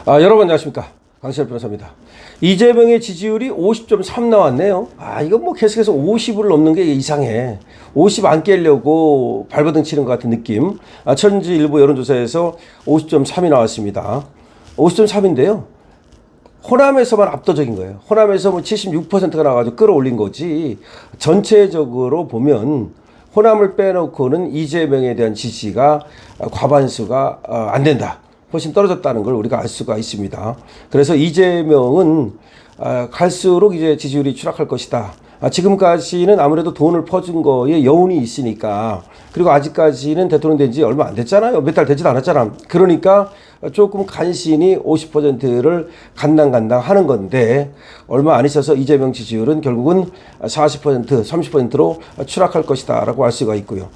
여러분 안녕하십니까, 강신엽 변호사입니다. 이재명의 지지율이 50.3 나왔네요. 이건 뭐 계속해서 50을 넘는 게 이상해. 50 안 깨려고 발버둥 치는 것 같은 느낌. 천지 일부 여론조사에서 50.3이 나왔습니다. 50.3인데요. 호남에서만 압도적인 거예요. 호남에서 뭐 76%가 나와가지고 끌어올린 거지. 전체적으로 보면 호남을 빼놓고는 이재명에 대한 지지가 과반수가 안 된다. 훨씬 떨어졌다는 걸 우리가 알 수가 있습니다. 그래서 이재명은 갈수록 이제 지지율이 추락할 것이다. 지금까지는 아무래도 돈을 퍼준 거에 여운이 있으니까, 그리고 아직까지는 대통령 된 지 얼마 안 됐잖아요. 몇 달 되지도 않았잖아. 그러니까 조금 간신히 50%를 간당간당 하는 건데, 얼마 안 있어서 이재명 지지율은 결국은 40%, 30%로 추락할 것이다 라고 할 수가 있고요.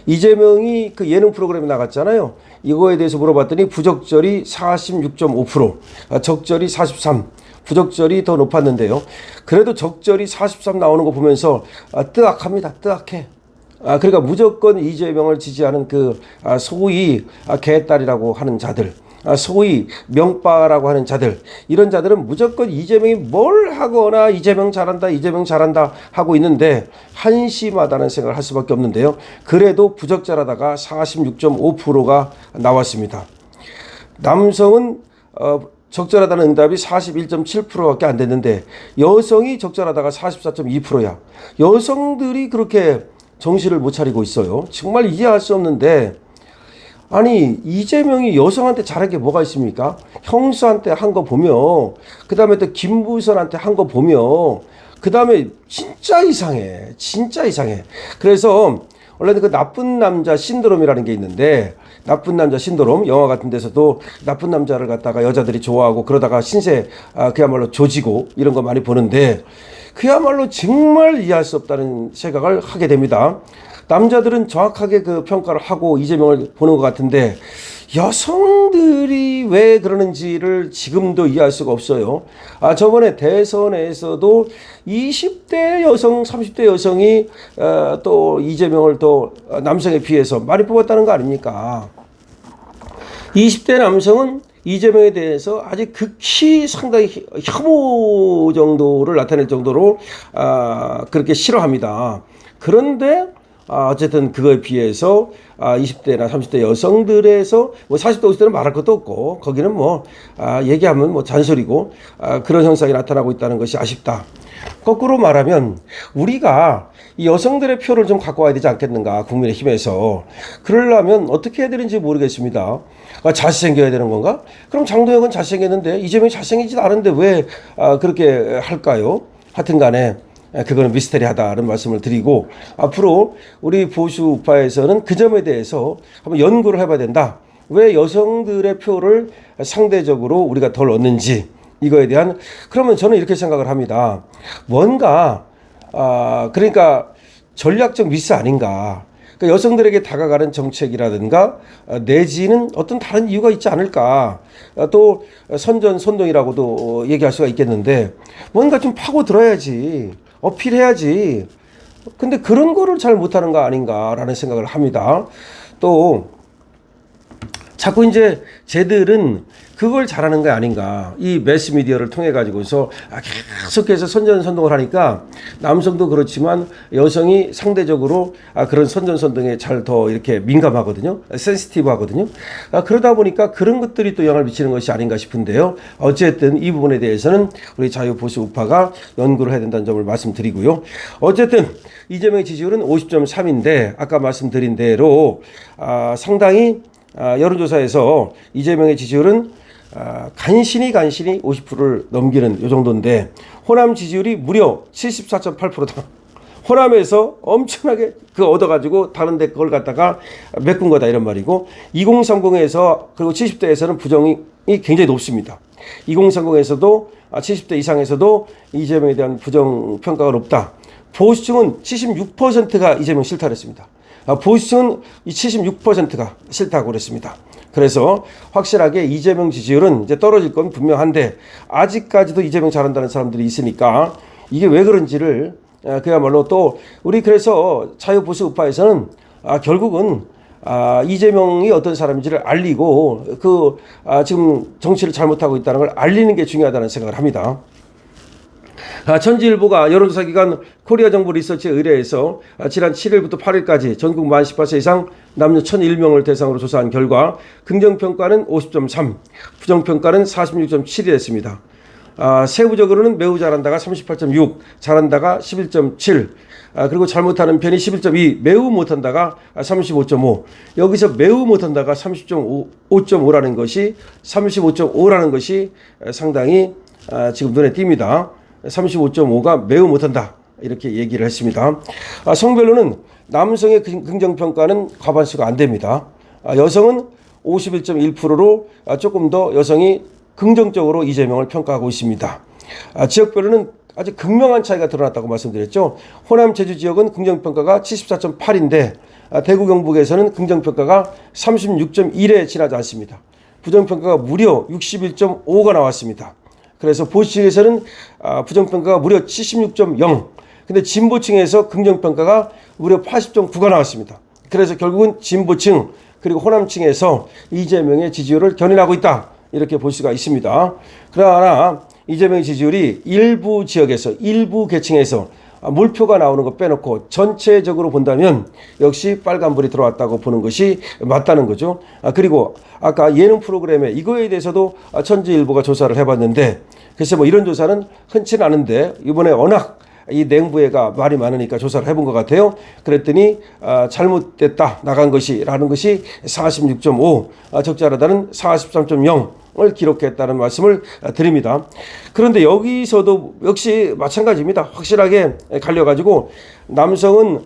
이재명이 그 예능 프로그램에 나갔잖아요. 이거에 대해서 물어봤더니 부적절이 46.5%, 적절이 43%, 부적절이 더 높았는데요. 그래도 적절이 43 나오는 거 보면서 뜨악합니다. 뜨악해. 그러니까 무조건 이재명을 지지하는 그 소위 개딸이라고 하는 자들, 소위 명빠라고 하는 자들, 이런 자들은 무조건 이재명이 뭘 하거나 이재명 잘한다, 이재명 잘한다 하고 있는데 한심하다는 생각을 할 수밖에 없는데요. 그래도 부적절하다가 46.5%가 나왔습니다. 남성은 적절하다는 응답이 41.7%밖에 안 됐는데, 여성이 적절하다가 44.2%야. 여성들이 그렇게 정신을 못 차리고 있어요. 정말 이해할 수 없는데, 아니 이재명이 여성한테 잘한 게 뭐가 있습니까? 형수한테 한 거 보며, 그 다음에 또 김부선한테 한 거 보며, 그 다음에 진짜 이상해. 진짜 이상해. 그래서 원래는 그 나쁜 남자 신드롬이라는 게 있는데, 나쁜 남자 신드롬, 영화 같은 데서도 나쁜 남자를 갖다가 여자들이 좋아하고 그러다가 신세 그야말로 조지고 이런 거 많이 보는데, 그야말로 정말 이해할 수 없다는 생각을 하게 됩니다. 남자들은 정확하게 그 평가를 하고 이재명을 보는 것 같은데, 여성들이 왜 그러는지를 지금도 이해할 수가 없어요. 저번에 대선에서도 20대 여성, 30대 여성이 또 이재명을 또 남성에 비해서 많이 뽑았다는 거 아닙니까? 20대 남성은 이재명에 대해서 아직 극히 상당히 혐오 정도를 나타낼 정도로 그렇게 싫어합니다. 그런데 어쨌든 그거에 비해서 20대나 30대 여성들에서 뭐 40대 50대는 말할 것도 없고, 거기는 뭐 얘기하면 뭐 잔소리고, 그런 현상이 나타나고 있다는 것이 아쉽다. 거꾸로 말하면 우리가 이 여성들의 표를 좀 갖고 와야 되지 않겠는가, 국민의힘에서. 그러려면 어떻게 해야 되는지 모르겠습니다. 잘생겨야 되는 건가? 그럼 장도혁은 잘생겼는데 이재명이 잘생기지도 않은데 왜 그렇게 할까요? 하여튼 간에 그거는 미스테리하다는 말씀을 드리고, 앞으로 우리 보수 우파에서는 그 점에 대해서 한번 연구를 해봐야 된다. 왜 여성들의 표를 상대적으로 우리가 덜 얻는지, 이거에 대한, 그러면 저는 이렇게 생각을 합니다. 뭔가 그러니까 전략적 미스 아닌가. 그러니까 여성들에게 다가가는 정책이라든가 내지는 어떤 다른 이유가 있지 않을까. 또 선전선동이라고도 얘기할 수가 있겠는데, 뭔가 좀 파고 들어야지, 어필해야지. 근데 그런 거를 잘 못하는 거 아닌가라는 생각을 합니다. 또 자꾸 이제 쟤들은 그걸 잘하는 게 아닌가. 이 매스미디어를 통해 가지고서 계속해서 선전선동을 하니까 남성도 그렇지만 여성이 상대적으로 그런 선전선동에 잘 더 이렇게 민감하거든요. 센시티브 하거든요. 그러다 보니까 그런 것들이 또 영향을 미치는 것이 아닌가 싶은데요. 어쨌든 이 부분에 대해서는 우리 자유보수 우파가 연구를 해야 된다는 점을 말씀드리고요. 어쨌든 이재명의 지지율은 50.3인데 아까 말씀드린 대로 상당히 여론조사에서 이재명의 지지율은 간신히 50%를 넘기는 이 정도인데, 호남 지지율이 무려 74.8%다. 호남에서 엄청나게 얻어가지고 다른 데 그걸 갖다가 메꾼 거다, 이런 말이고, 2030에서 그리고 70대에서는 부정이 굉장히 높습니다. 2030에서도 70대 이상에서도 이재명에 대한 부정 평가가 높다. 보수층은 76%가 이재명 싫다고 했습니다. 보수층은 76%가 싫다고 그랬습니다. 그래서 확실하게 이재명 지지율은 이제 떨어질 건 분명한데, 아직까지도 이재명 잘한다는 사람들이 있으니까 이게 왜 그런지를 그야말로 또 우리 그래서 자유보수 우파에서는 결국은 이재명이 어떤 사람인지를 알리고 지금 정치를 잘못하고 있다는 걸 알리는 게 중요하다는 생각을 합니다. 천지일보가 여론조사 기관 코리아 정보 리서치에 의뢰해서 지난 7일부터 8일까지 전국 만 18세 이상 남녀 1,001명을 대상으로 조사한 결과 긍정평가는 50.3, 부정평가는 46.7이었습니다. 세부적으로는 매우 잘한다가 38.6, 잘한다가 11.7, 그리고 잘못하는 편이 11.2, 매우 못한다가 35.5. 여기서 매우 못한다가 30.5.5라는 것이 35.5라는 것이 상당히 지금 눈에 띕니다. 35.5가 매우 못한다 이렇게 얘기를 했습니다. 성별로는 남성의 긍정평가는 과반수가 안 됩니다. 여성은 51.1%로 조금 더 여성이 긍정적으로 이재명을 평가하고 있습니다. 지역별로는 아주 극명한 차이가 드러났다고 말씀드렸죠. 호남 제주 지역은 긍정평가가 74.8인데 대구 경북에서는 긍정평가가 36.1에 지나지 않습니다. 부정평가가 무려 61.5가 나왔습니다. 그래서 보수층에서는 부정평가가 무려 76.0, 근데 진보층에서 긍정평가가 무려 80.9가 나왔습니다. 그래서 결국은 진보층 그리고 호남층에서 이재명의 지지율을 견인하고 있다 이렇게 볼 수가 있습니다. 그러나 이재명의 지지율이 일부 지역에서 일부 계층에서 물표가 나오는 거 빼놓고 전체적으로 본다면 역시 빨간불이 들어왔다고 보는 것이 맞다는 거죠. 그리고 아까 예능 프로그램에 이거에 대해서도 천지일보가 조사를 해봤는데 글쎄 뭐 이런 조사는 흔치는 않은데 이번에 워낙 이 냉부회가 말이 많으니까 조사를 해본 것 같아요. 그랬더니 잘못됐다 나간 것이라는 것이 46.5, 적절하다는 43.0을 기록했다는 말씀을 드립니다. 그런데 여기서도 역시 마찬가지입니다. 확실하게 갈려가지고 남성은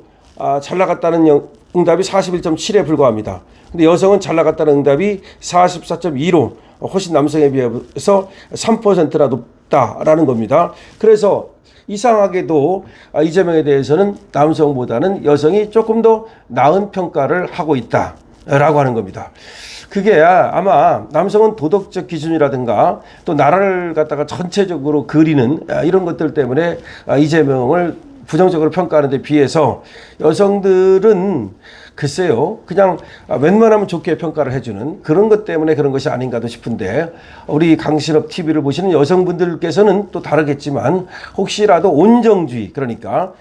잘 나갔다는 응답이 41.7에 불과합니다. 근데 여성은 잘 나갔다는 응답이 44.2로 훨씬 남성에 비해서 3%나 높다라는 겁니다. 그래서 이상하게도 이재명에 대해서는 남성보다는 여성이 조금 더 나은 평가를 하고 있다라고 하는 겁니다. 그게 아마 남성은 도덕적 기준이라든가 또 나라를 갖다가 전체적으로 그리는 이런 것들 때문에 이재명을 부정적으로 평가하는 데 비해서 여성들은 글쎄요, 그냥 웬만하면 좋게 평가를 해주는 그런 것 때문에 그런 것이 아닌가도 싶은데 우리 강신업 TV를 보시는 여성분들께서는 또 다르겠지만 혹시라도 온정주의, 그러니까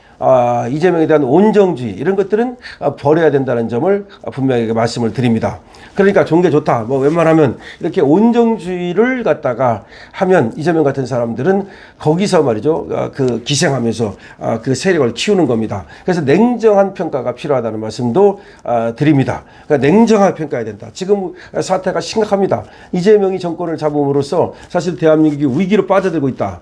이재명에 대한 온정주의 이런 것들은 버려야 된다는 점을 분명하게 말씀을 드립니다. 그러니까 좋은 게 좋다. 뭐 웬만하면 이렇게 온정주의를 갖다가 하면 이재명 같은 사람들은 거기서 말이죠. 기생하면서 그 세력을 키우는 겁니다. 그래서 냉정한 평가가 필요하다는 말씀도 드립니다. 그러니까 냉정하게 평가해야 된다. 지금 사태가 심각합니다. 이재명이 정권을 잡음으로써 사실 대한민국이 위기로 빠져들고 있다.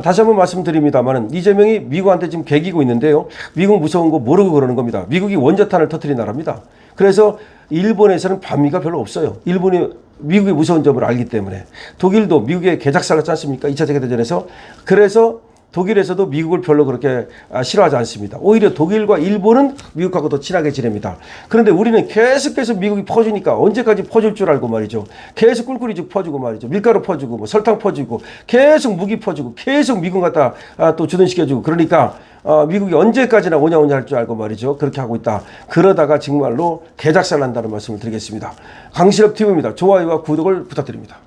다시 한번 말씀드립니다만 이재명이 미국한테 지금 개기고 있는데요. 미국 무서운 거 모르고 그러는 겁니다. 미국이 원자탄을 터뜨린 나라입니다. 그래서 일본에서는 반미가 별로 없어요. 일본이 미국의 무서운 점을 알기 때문에. 독일도 미국에 개작살을 짰지 않습니까? 2차 세계대전에서. 그래서 독일에서도 미국을 별로 그렇게 싫어하지 않습니다. 오히려 독일과 일본은 미국하고 더 친하게 지냅니다. 그런데 우리는 계속해서 미국이 퍼주니까 언제까지 퍼줄 줄 알고 말이죠. 계속 꿀꿀이죽 퍼주고 말이죠. 밀가루 퍼주고 뭐 설탕 퍼주고 계속 무기 퍼주고 계속 미국 갖다 또 주둔시켜주고 그러니까 미국이 언제까지나 오냐오냐 할 줄 알고 말이죠. 그렇게 하고 있다. 그러다가 정말로 개작살 난다는 말씀을 드리겠습니다. 강신업 TV입니다. 좋아요와 구독을 부탁드립니다.